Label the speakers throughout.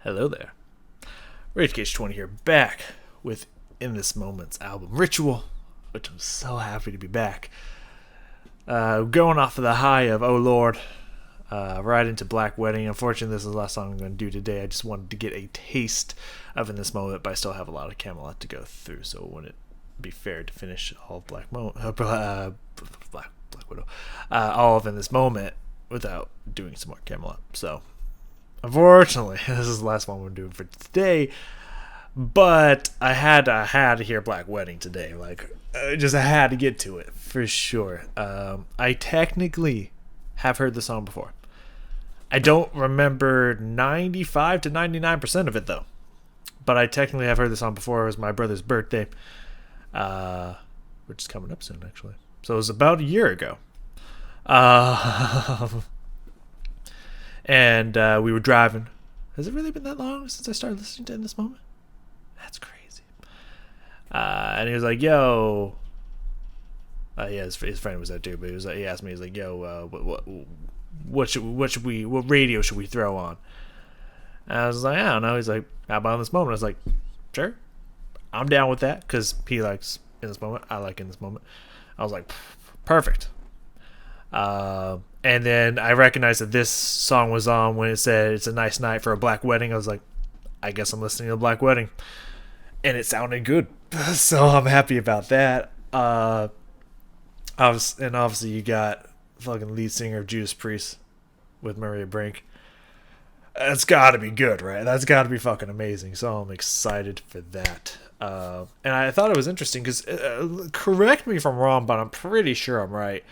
Speaker 1: Hello there. Rage Cage 20 here, back with In This Moment's album Ritual, which I'm so happy to be back. Going off of the high of Oh Lord, right into Black Wedding. Unfortunately, this is the last song I'm going to do today. I just wanted to get a taste of In This Moment, but I still have a lot of Camelot to go through, so it wouldn't be fair to finish all of Black Widow, all of In This Moment without doing some more Camelot. So unfortunately, this is the last one we're doing for today. But I had to hear Black Wedding today. I had to get to it for sure. I technically have heard the song before. I don't remember 95 to 99% of it though. But I technically have heard the song before. It was my brother's birthday, which is coming up soon actually. So it was about a year ago. And we were driving. Has it really been that long since I started listening to In This Moment? That's crazy. And he was like, "Yo," his friend was there too. But he asked me, he's like, "Yo, what radio should we throw on?" And I was like, "I don't know." He's like, "How about In This Moment?" I was like, "Sure, I'm down with that," because he likes In This Moment. I like In This Moment. I was like, "Perfect." And then I recognized that this song was on when it said it's a nice night for a black wedding. I was like, I guess I'm listening to Black Wedding. And it sounded good. So I'm happy about that. Obviously you got fucking lead singer of Judas Priest with Maria Brink. That's gotta be good, right? That's gotta be fucking amazing. So I'm excited for that. And I thought it was interesting because, correct me if I'm wrong, but I'm pretty sure I'm right.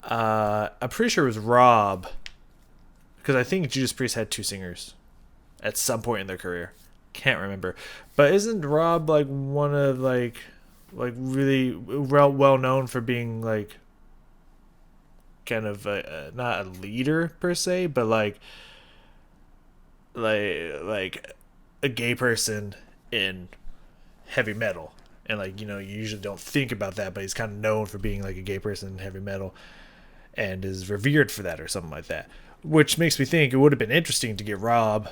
Speaker 1: I'm pretty sure it was Rob, because I think Judas Priest had two singers at some point in their career. Can't remember, but isn't Rob one of really well known for being kind of not a leader per se, but like a gay person in heavy metal, and you usually don't think about that, but he's kind of known for being a gay person in heavy metal. And is revered for that or something like that. Which makes me think it would have been interesting to get Rob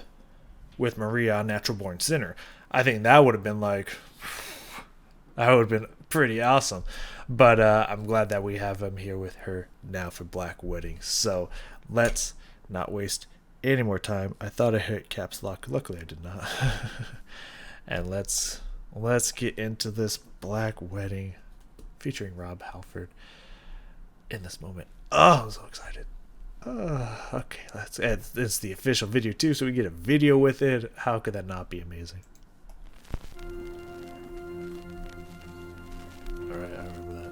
Speaker 1: with Maria on Natural Born Sinner. I think that would have been pretty awesome. But I'm glad that we have him here with her now for Black Wedding. So let's not waste any more time. I thought I hit caps lock. Luckily I did not. And let's get into this Black Wedding featuring Rob Halford In This Moment. Oh, I'm so excited. Okay, it's the official video too, so we get a video with it. How could that not be amazing? Alright, I remember that.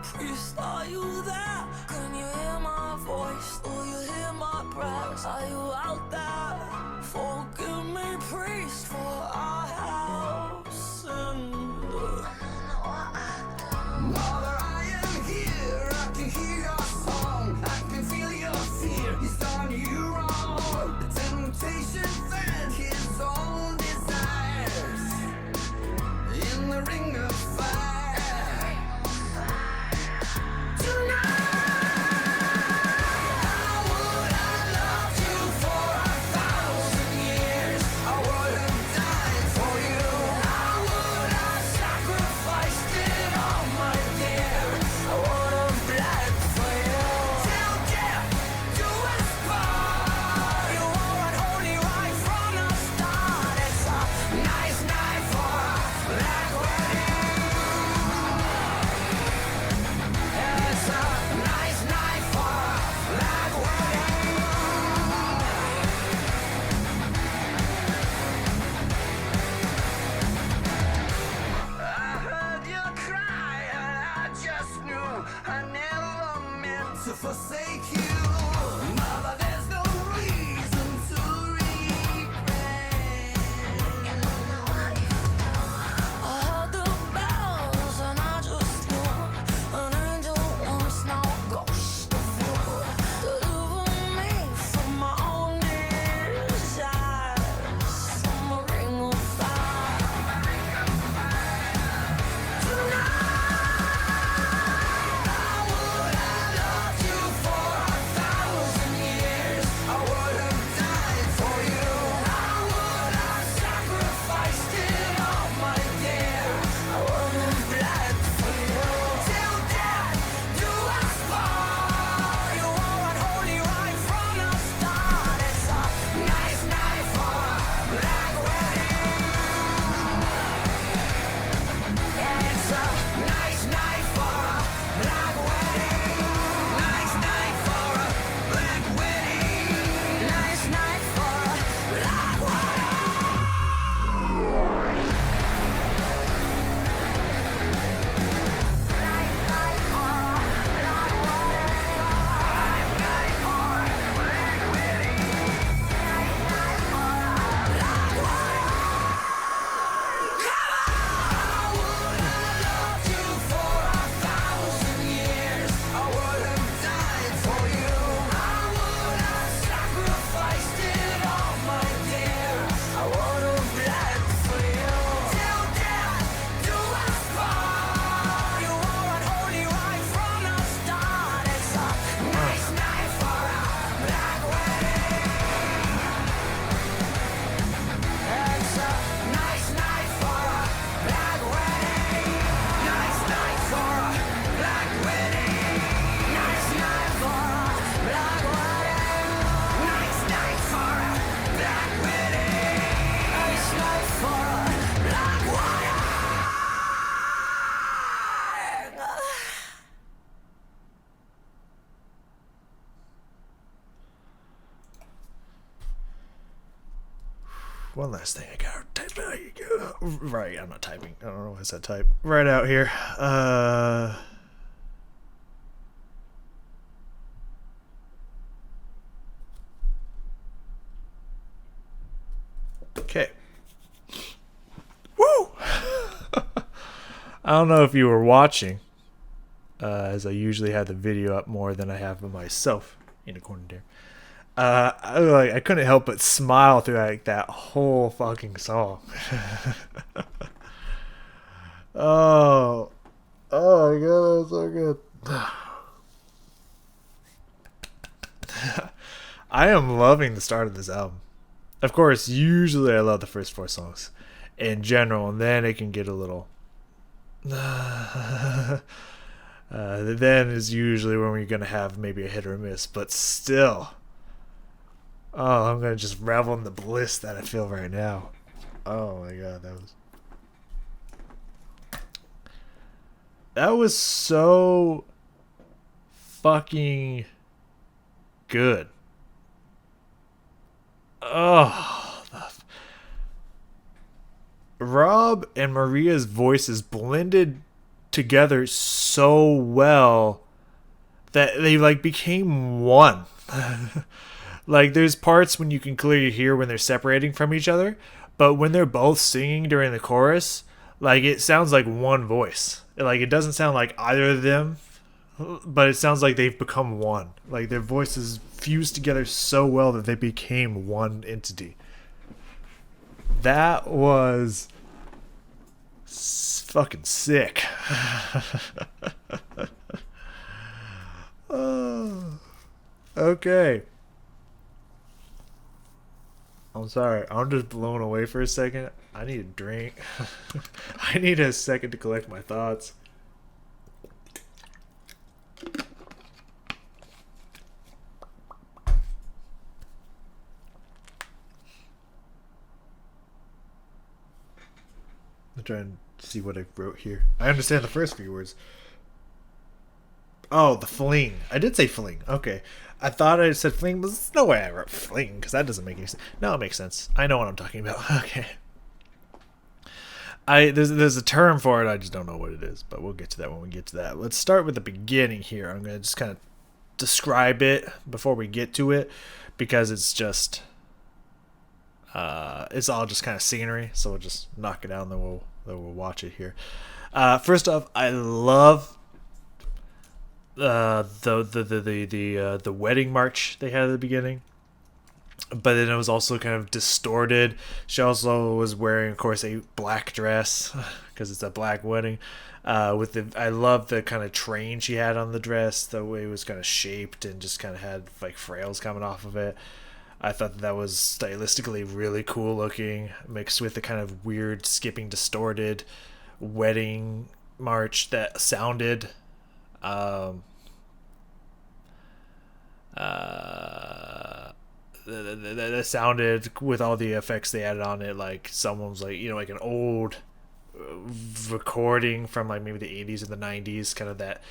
Speaker 2: Priest, are you there? Can you hear my voice? Do you hear my prayers? Are you out there? Forgive me, priest, for I have sinned. Mother, I am here. I can hear your song. I can feel your fear. He's done you wrong. The temptation fed his own desires in the ring of fire. Till death do us part. You are unholy right from
Speaker 1: One last thing I gotta type out. Right, I'm not typing. I don't know why I said type. Right out here. Okay. Woo! I don't know if you were watching, as I usually have the video up more than I have of myself in a corner there. I couldn't help but smile through like that whole fucking song. Oh, oh my god, that's so good. I am loving the start of this album. Of course, usually I love the first 4 songs in general, and then it can get a little. Then is usually when we're gonna have maybe a hit or a miss, but still. Oh, I'm gonna just revel in the bliss that I feel right now. Oh my god, that was so fucking good. Oh, Rob and Maria's voices blended together so well that they like became one. Like there's parts when you can clearly hear when they're separating from each other, but when they're both singing during the chorus, like it sounds like one voice. Like it doesn't sound like either of them, but it sounds like they've become one. Like their voices fused together so well that they became one entity. That was fucking sick. Oh, okay. I'm sorry. I'm just blown away for a second. I need a drink. I need a second to collect my thoughts. I'm trying to see what I wrote here. I understand the first few words. Oh, the fling. I did say fling. Okay. I thought I said fling, but there's no way I wrote fling, because that doesn't make any sense. No, it makes sense. I know what I'm talking about. Okay. There's a term for it, I just don't know what it is, but we'll get to that when we get to that. Let's start with the beginning here. I'm going to just kind of describe it before we get to it, because it's just... it's all just kind of scenery, so we'll just knock it out and then we'll watch it here. First off, I love the wedding march they had at the beginning, but then it was also kind of distorted. She also was wearing, of course, a black dress because it's a black wedding. I love the kind of train she had on the dress, the way it was kind of shaped and just kind of had like frails coming off of it. I thought that was stylistically really cool looking, mixed with the kind of weird, skipping, distorted wedding march that sounded that sounded with all the effects they added on it, like someone was like, like an old recording from like maybe the 80s or the 90s, kind of that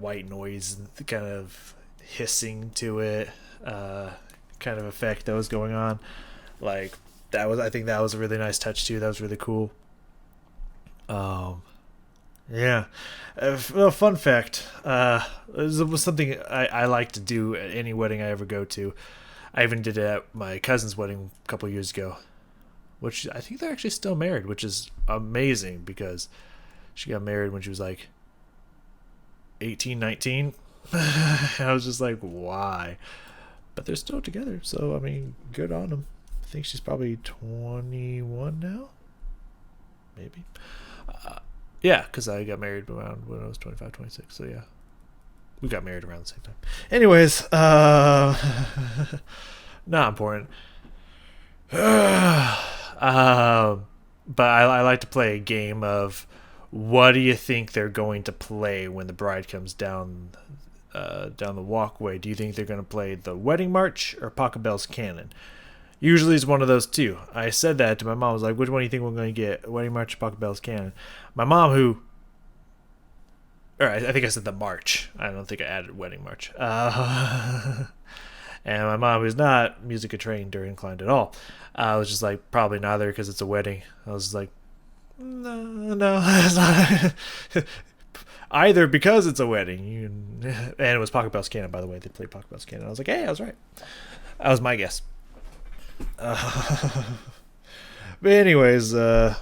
Speaker 1: white noise, kind of hissing to it, kind of effect that was going on. Like I think that was a really nice touch too. That was really cool. Yeah. Well, fun fact. It was something I like to do at any wedding I ever go to. I even did it at my cousin's wedding a couple years ago, which I think they're actually still married, which is amazing because she got married when she was like 18, 19. I was just like, why? But they're still together, so I mean, good on them. I think she's probably 21 now, maybe. Yeah, because I got married around when I was 25, 26, so yeah. We got married around the same time. Anyways, not important. But I like to play a game of what do you think they're going to play when the bride comes down the walkway? Do you think they're going to play the wedding march or Pachelbel's Canon? Usually it's one of those two. I said that to my mom. I was like, which one do you think we're going to get? Wedding march or Pachelbel's Canon? My mom, I think I said the march. I don't think I added wedding march. And my mom, who's not music trained or inclined at all, I was just like, probably neither because it's a wedding. I was like, no, it's not. Either because it's a wedding, and it was Pocket Bell's Canon, by the way. They played Pocket Bell's Canon. I was like, hey, I was right. That was my guess. But anyways, and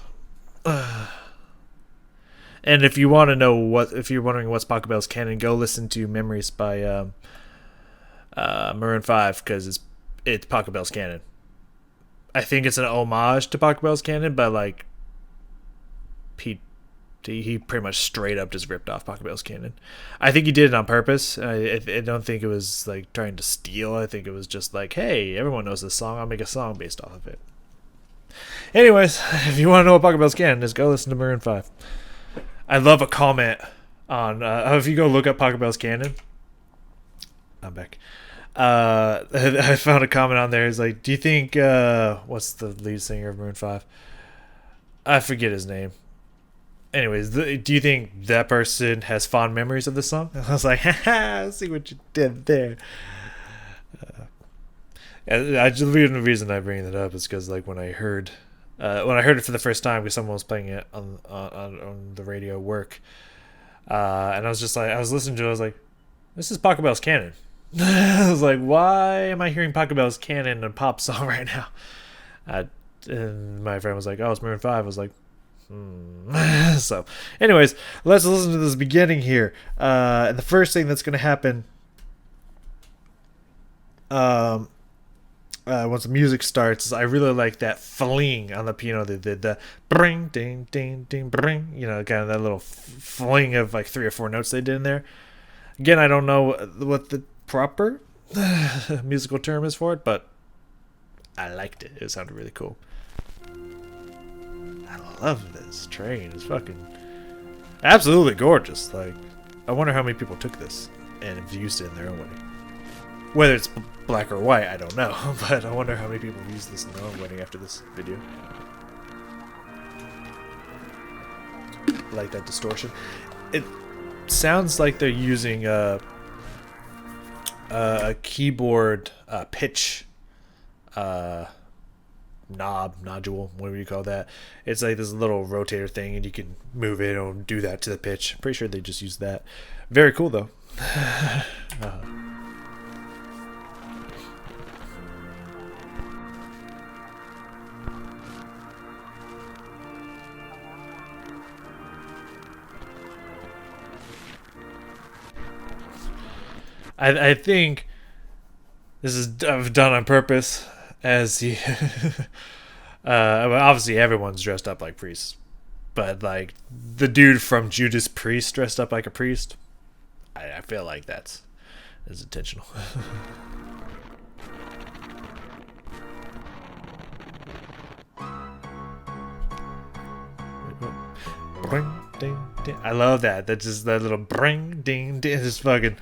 Speaker 1: if you want to know if you're wondering what's Pocket Bell's Canon, go listen to Memories by Maroon 5 because it's Pocket Bell's Canon. I think it's an homage to Pocket Bell's Canon, but like he pretty much straight up just ripped off Pocket Bell's Canon. I think he did it on purpose. I don't think it was like trying to steal. I think it was just like, hey, everyone knows this song. I'll make a song based off of it. Anyways, if you want to know what Pocket Bell's Canon is, go listen to Maroon 5. I love a comment on if you go look up Pocket Bell's Canon. I'm back. I found a comment on there. It's like, do you think what's the lead singer of Maroon 5? I forget his name. Anyways, do you think that person has fond memories of the song? I was like, haha, see what you did there. The reason I bring that up is because like when I heard it for the first time, because someone was playing it on the radio at work, and I was just like, I was listening to it, I was like, this is Pocket Bell's Canon. I was like, why am I hearing Pocket Bell's Canon in a pop song right now? And my friend was like, oh, it's Maroon 5. I was like, So anyways, let's listen to this beginning here. And the first thing that's going to happen once the music starts is I really like that fling on the piano. The bring, ding, ding, ding, bring. You know, kind of that little fling of like 3 or 4 notes they did in there. Again, I don't know what the proper musical term is for it, but I liked it. It sounded really cool. I love this train. It's fucking absolutely gorgeous. Like, I wonder how many people took this and have used it in their own wedding. Whether it's black or white, I don't know. But I wonder how many people have used this in their own wedding after this video. Like that distortion. It sounds like they're using a keyboard pitch nodule, whatever you call that. It's like this little rotator thing, and you can move it and do that to the pitch. Pretty sure they just used that. Very cool though. I think this is done on purpose, as he obviously everyone's dressed up like priests, but like the dude from Judas Priest dressed up like a priest, I feel like that's intentional. Bring, ding, ding. I love that. That's just that little bring, ding, ding. It's just fucking.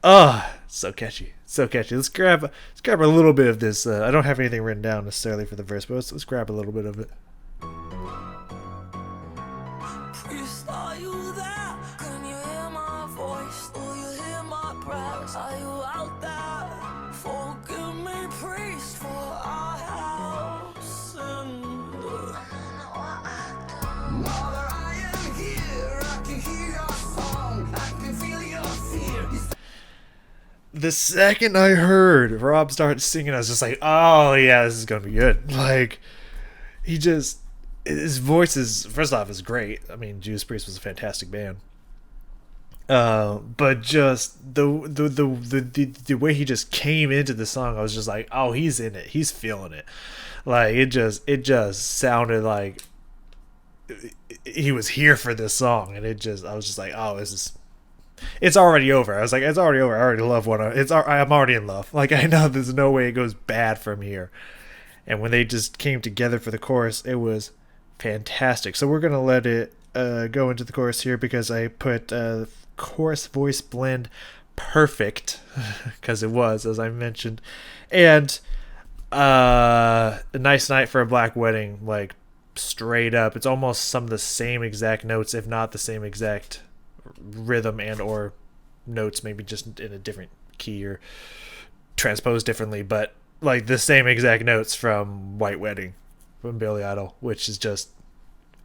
Speaker 1: Oh, so catchy. So catchy. Let's grab a little bit of this. I don't have anything written down necessarily for the verse, but let's grab a little bit of it.
Speaker 2: Priest, are you there? Can you hear my voice? Do you hear my prayers? Are you out there? Forgive me, priest, for I have sinned. Mother, I am here. I can hear your song. I can feel your fear.
Speaker 1: The second I heard Rob start singing, I was just like, oh yeah, this is gonna be good. Like, his voice is, first off, is great. I mean, Judas Priest was a fantastic band. But just the way he just came into the song, I was just like, oh, he's in it. He's feeling it. Like, it just sounded like he was here for this song, and I was just like, oh, it's already over. I was like, it's already over. I already love I'm already in love. Like, I know there's no way it goes bad from here. And when they just came together for the chorus, it was fantastic. So we're gonna let it go into the chorus here, because I put chorus voice blend perfect, because it was, as I mentioned, and a nice night for a black wedding. Like, straight up, it's almost some of the same exact notes, if not the same exact rhythm and or notes, maybe just in a different key or transposed differently, but like the same exact notes from White Wedding from Billy Idol, which is just,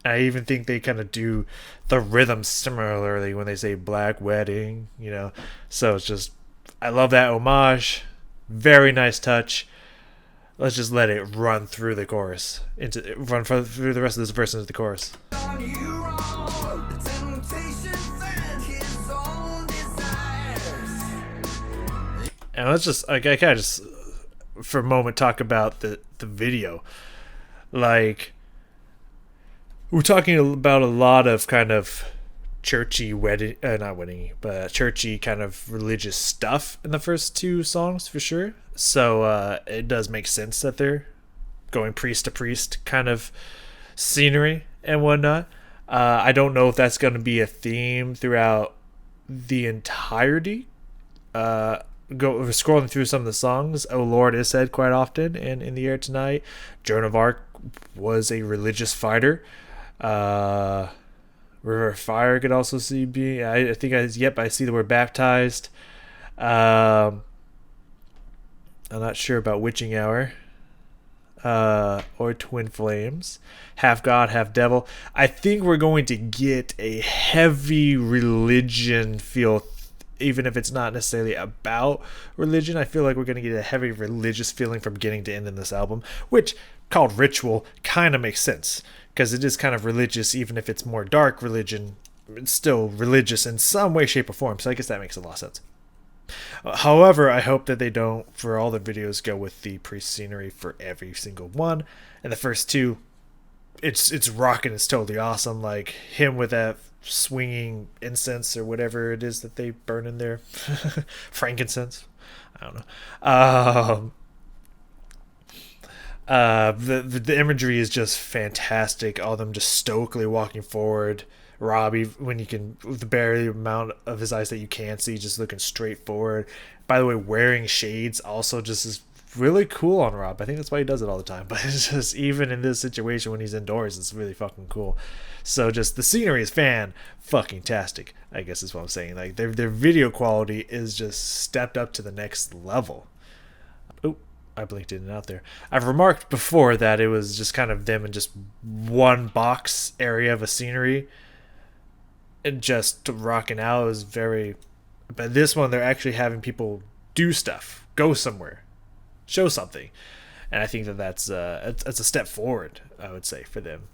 Speaker 1: I even think they kind of do the rhythm similarly when they say Black Wedding, you know. So it's just, I love that homage. Very nice touch. Let's just let it run through the chorus, through the rest of this verse into the chorus.
Speaker 2: On you wrong, the temptation fed his own desires.
Speaker 1: And let's just, like, I kind of just for a moment talk about the video. Like, we're talking about a lot of kind of churchy churchy kind of religious stuff in the first two songs for sure. So it does make sense that they're going priest to priest kind of scenery and whatnot. I don't know if that's going to be a theme throughout the entirety. Scrolling through some of the songs, "Oh Lord" is said quite often, and "In the Air Tonight." Joan of Arc was a religious fighter. River of Fire could also see being. I think I see the word baptized. I'm not sure about Witching Hour. Or Twin Flames. Half God, half devil. I think we're going to get a heavy religion feel, even if it's not necessarily about religion. I feel like we're going to get a heavy religious feeling from beginning to end in this album, which, called Ritual, kind of makes sense, because it is kind of religious, even if it's more dark religion. It's still religious in some way, shape, or form, so I guess that makes a lot of sense. However, I hope that they don't, for all the videos, go with the priest scenery for every single one. And the first two, it's rocking, it's totally awesome. Like him with that swinging incense or whatever it is that they burn in there, frankincense. I don't know. The imagery is just fantastic. All of them just stoically walking forward. Robbie, when you can, with the barely amount of his eyes that you can see, just looking straight forward. By the way, wearing shades also just is really cool on Rob. I think that's why he does it all the time. But it's just, even in this situation when he's indoors, it's really fucking cool. So just the scenery is fucking tastic, I guess is what I'm saying. Like their video quality is just stepped up to the next level. Oh, I blinked in and out there. I've remarked before that it was just kind of them in just one box area of a scenery and just rocking out. Is very, but this one they're actually having people do stuff, go somewhere, show something, and I think that's a step forward, I would say, for them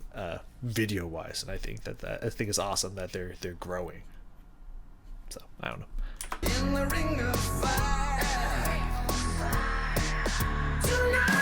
Speaker 1: video wise. And I think I think it's awesome that they're growing. So I don't know.
Speaker 2: In the ring of fire tonight.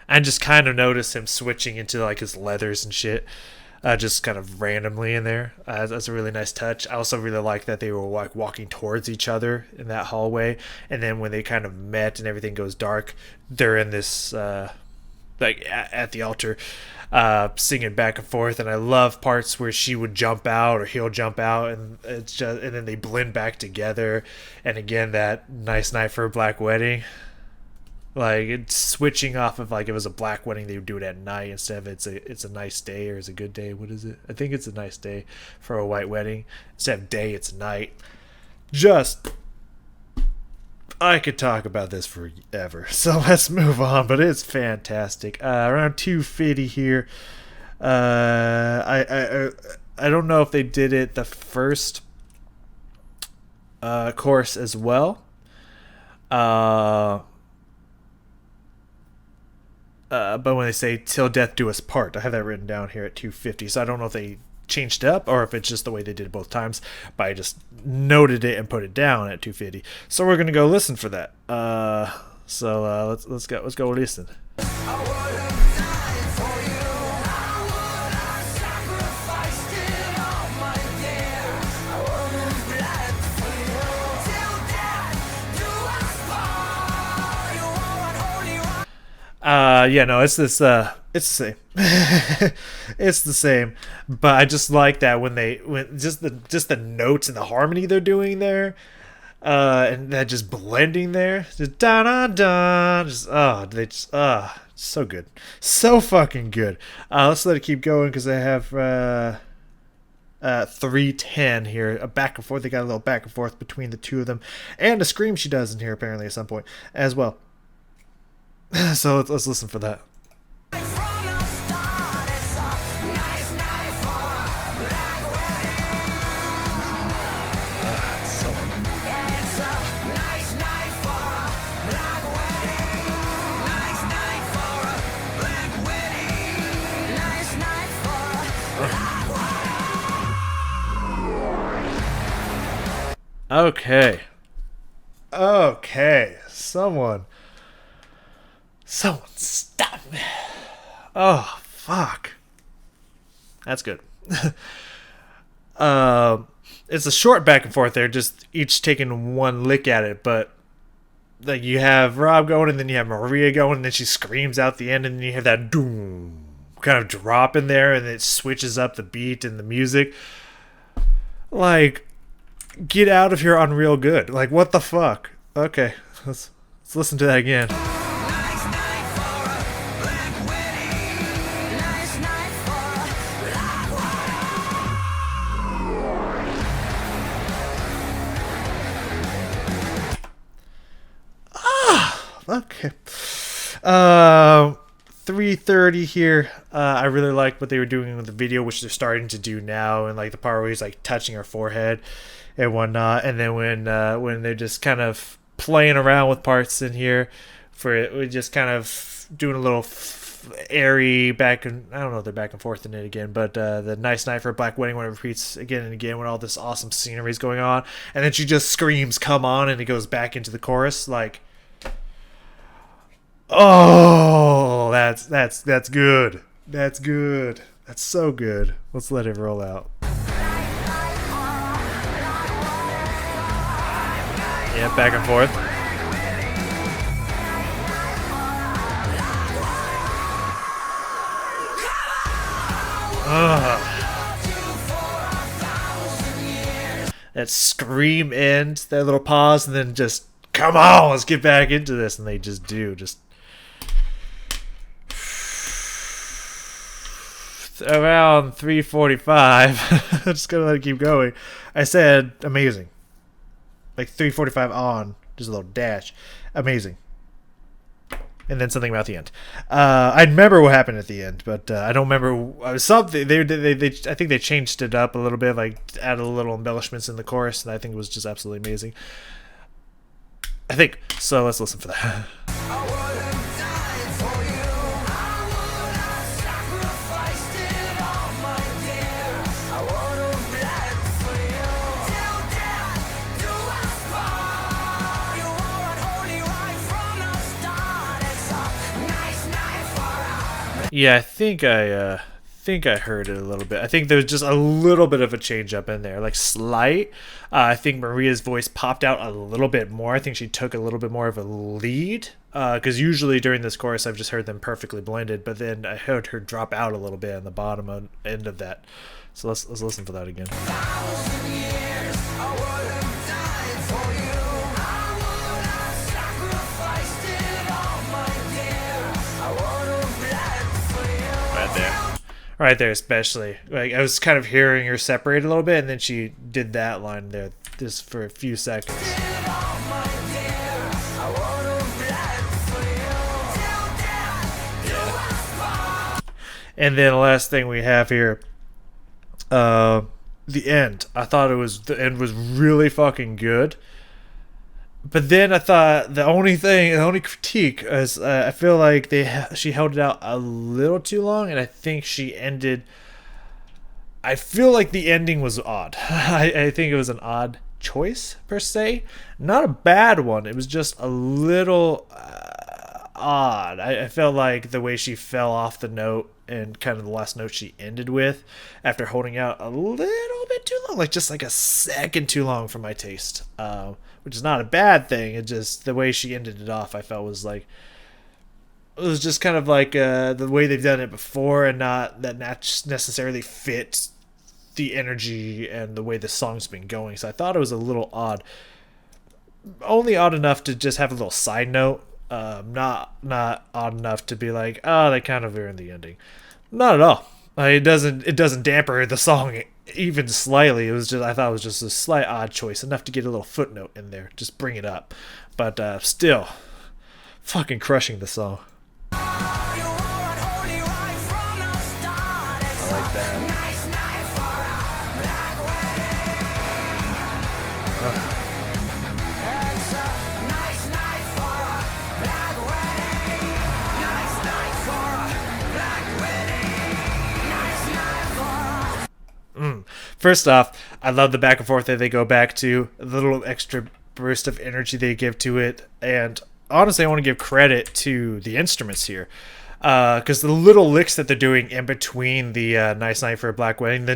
Speaker 1: I just kind of noticed him switching into like his leathers and shit, just kind of randomly in there. That's a really nice touch. I also really like that they were like walking towards each other in that hallway, and then when they kind of met and everything goes dark, they're in this like at the altar, singing back and forth. And I love parts where she would jump out or he'll jump out, and it's just, and then they blend back together. And again, that "Nice Night for a Black Wedding." Like, it's switching off of, like, it was a black wedding, they would do it at night instead of it's a nice day, or it's a good day. What is it? I think it's a nice day for a white wedding. Instead of day, it's night. Just, I could talk about this forever. So let's move on, but it's fantastic. Around 250 here. I don't know if they did it the first chorus as well. But when they say "till death do us part," I have that written down here at 250. So I don't know if they changed it up or if it's just the way they did it both times. But I just noted it and put it down at 250. So we're gonna go listen for that. So let's go listen. Yeah, no, it's this. It's the same. It's the same. But I just like that when just the notes and the harmony they're doing there, and that just blending there, just da da da, just they just so good, so fucking good. Let's let it keep going because I have 3:10 here, a back and forth. They got a little back and forth between the two of them, and a scream she does in here apparently at some point as well. So let's listen for that.
Speaker 2: From the start, it's a nice night for a black wedding. Yeah, it's a nice night for a black wedding. Nice night for a black wedding. Nice night for a black wedding.
Speaker 1: Okay. Okay. Someone stop me. Oh, fuck. That's good. It's a short back and forth there, just each taking one lick at it, but like you have Rob going and then you have Maria going and then she screams out the end and then you have that doom kind of drop in there and it switches up the beat and the music. Like, get out of here, Unreal Good. Like, what the fuck? Okay, let's listen to that again.
Speaker 2: Nice night for a black wedding. Nice night for a black
Speaker 1: Okay. 3:30 here. I really like what they were doing with the video, which they're starting to do now, and like the part where he's like touching her forehead and whatnot. And then when they're just kind of playing around with parts in here, for it, we're just kind of doing a little airy back and I don't know if they're back and forth in it again, but the nice night for a black wedding when it repeats again and again when all this awesome scenery is going on, and then she just screams "Come on!" and it goes back into the chorus like. Oh, that's good. That's good. That's so good. Let's let it roll out. Yeah, back and forth. That scream end, that little pause, and then just come on, let's get back into this, and they just do just. Around 3:45. I'm just gonna let it keep going. I said amazing. Like 3:45 on, just a little dash. Amazing. And then something about the end. I remember what happened at the end, but I don't remember something. They I think they changed it up a little bit, like added a little embellishments in the chorus, and I think it was just absolutely amazing. I think so. Let's listen for that.
Speaker 2: I would have died for you. I would have sacrificed it all, my dear. I would have bled for you. Till death do us part. You were only right from the start. It's a nice night for us.
Speaker 1: Yeah, I think I heard it a little bit. I think there was just a little bit of a change up in there, like slight. I think Maria's voice popped out a little bit more. I think she took a little bit more of a lead, because usually during this chorus I've just heard them perfectly blended, but then I heard her drop out a little bit on the bottom end of that. So let's listen for that again.
Speaker 2: 1,000 years, I would have died for you. I would have sacrificed it all, my dear. I would have bled for you.
Speaker 1: Right there. Right there, especially. Like, I was kind of hearing her separate a little bit, and then she did that line there just for a few seconds.
Speaker 2: It all, my dear. I would have bled for you. Till death do us part.
Speaker 1: And then the last thing we have here, the end. I thought the end was really fucking good. But then I thought the only critique is I feel like she held it out a little too long, and I think she ended. I feel like the ending was odd. I think it was an odd choice per se, not a bad one. It was just a little odd. I felt like the way she fell off the note and kind of the last note she ended with, after holding out a little bit too long, like just like a second too long for my taste. Which is not a bad thing. It just the way she ended it off, I felt was like it was just kind of like the way they've done it before, and not necessarily fit the energy and the way the song's been going. So I thought it was a little odd. Only odd enough to just have a little side note. Not odd enough to be like, oh, they kind of ruined the ending. Not at all. It doesn't damper the song even slightly. It was just, I thought it was just a slight odd choice, enough to get a little footnote in there. Just bring it up, but still, fucking crushing the song. I like that. First off, I love the back and forth that they go back to, the little extra burst of energy they give to it, and honestly, I want to give credit to the instruments here, because the little licks that they're doing in between the "Nice Night for a Black Wedding," the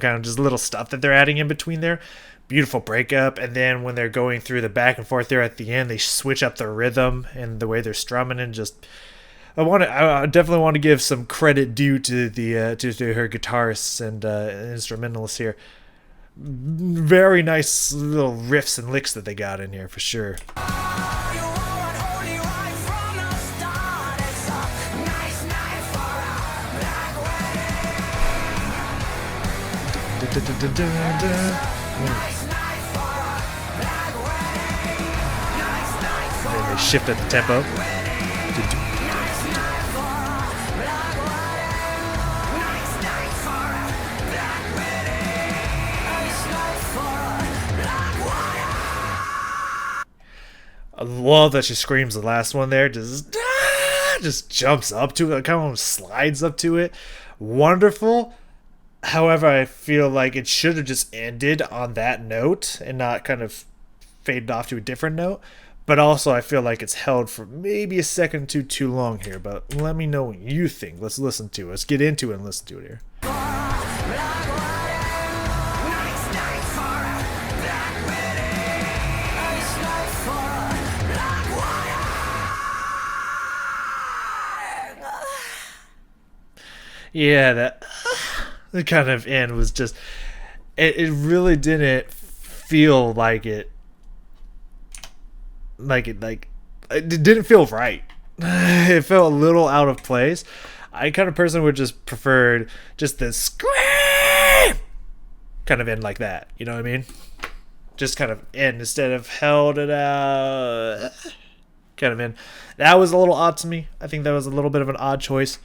Speaker 1: kind of just little stuff that they're adding in between there, beautiful breakup, and then when they're going through the back and forth there at the end, they switch up the rhythm and the way they're strumming, and just I definitely want to give some credit due to the to her guitarists and instrumentalists here. Very nice little riffs and licks that they got in here for sure. And then they shift at the tempo. I love that she screams the last one there. Just jumps up to it, kind of slides up to it. Wonderful. However, I feel like it should have just ended on that note and not kind of faded off to a different note. But also, I feel like it's held for maybe a second or two too long here. But let me know what you think. Let's listen to it. Let's get into it and listen to it here. Yeah, that the kind of end was just, it really didn't feel like it didn't feel right. It felt a little out of place. I kind of person would just preferred just the scream kind of end like that, you know what I mean? Just kind of end instead of held it out kind of end. That was a little odd to me. I think that was a little bit of an odd choice.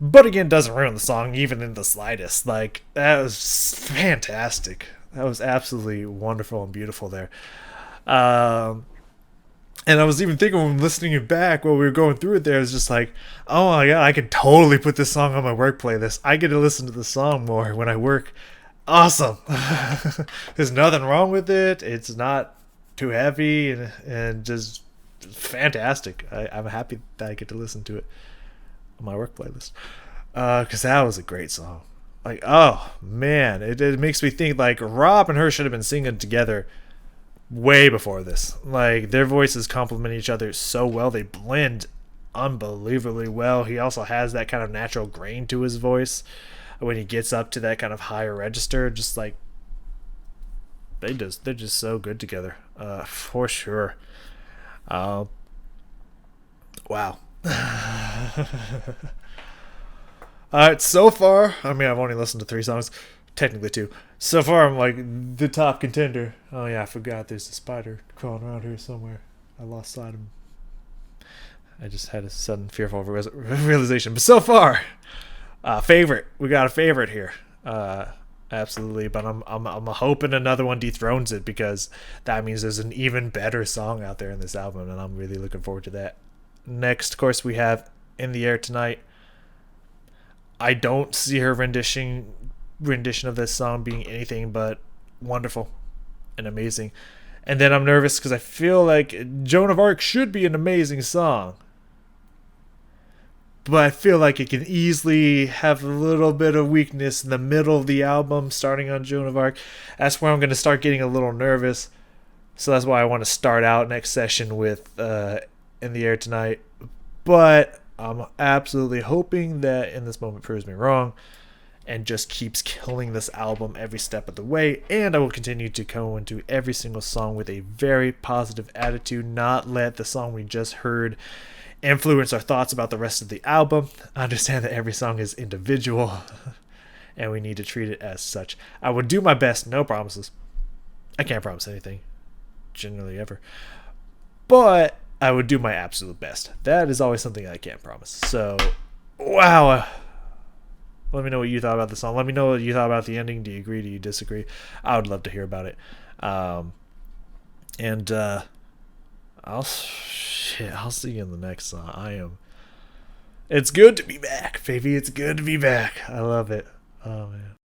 Speaker 1: But again, doesn't ruin the song even in the slightest. Like, that was fantastic. That was absolutely wonderful and beautiful there. And I was even thinking when listening it back while we were going through it there, I was just like, oh my god, I could totally put this song on my work playlist. I get to listen to the song more when I work. Awesome. There's nothing wrong with it. It's not too heavy and just fantastic. I'm happy that I get to listen to it on my work playlist, because that was a great song. Like, oh man, it makes me think like Rob and her should have been singing together way before this. Like, their voices complement each other so well. They blend unbelievably well. He also has that kind of natural grain to his voice when he gets up to that kind of higher register. Just like they're just so good together, for sure. Wow. Alright, so far, I mean, I've only listened to 3 songs, technically 2. So far, I'm like the top contender. Oh yeah, I forgot there's a spider crawling around here somewhere. I lost sight of him. I just had a sudden fearful realization. But so far, favorite. We got a favorite here. Absolutely. But I'm hoping another one dethrones it, because that means there's an even better song out there in this album, and I'm really looking forward to that. Next, of course, we have In the Air Tonight. I don't see her rendition of this song being anything but wonderful and amazing. And then I'm nervous because I feel like Joan of Arc should be an amazing song, but I feel like it can easily have a little bit of weakness in the middle of the album, starting on Joan of Arc. That's where I'm going to start getting a little nervous. So that's why I want to start out next session with in the air tonight, but I'm absolutely hoping that In This Moment proves me wrong and just keeps killing this album every step of the way. And I will continue to go into every single song with a very positive attitude, not let the song we just heard influence our thoughts about the rest of the album. I understand that every song is individual and we need to treat it as such. I would do my best, no promises. I can't promise anything, generally ever. But I would do my absolute best. That is always something I can't promise. So, wow. Let me know what you thought about the song. Let me know what you thought about the ending. Do you agree? Do you disagree? I would love to hear about it. I'll see you in the next song. It's good to be back, baby. It's good to be back. I love it. Oh man.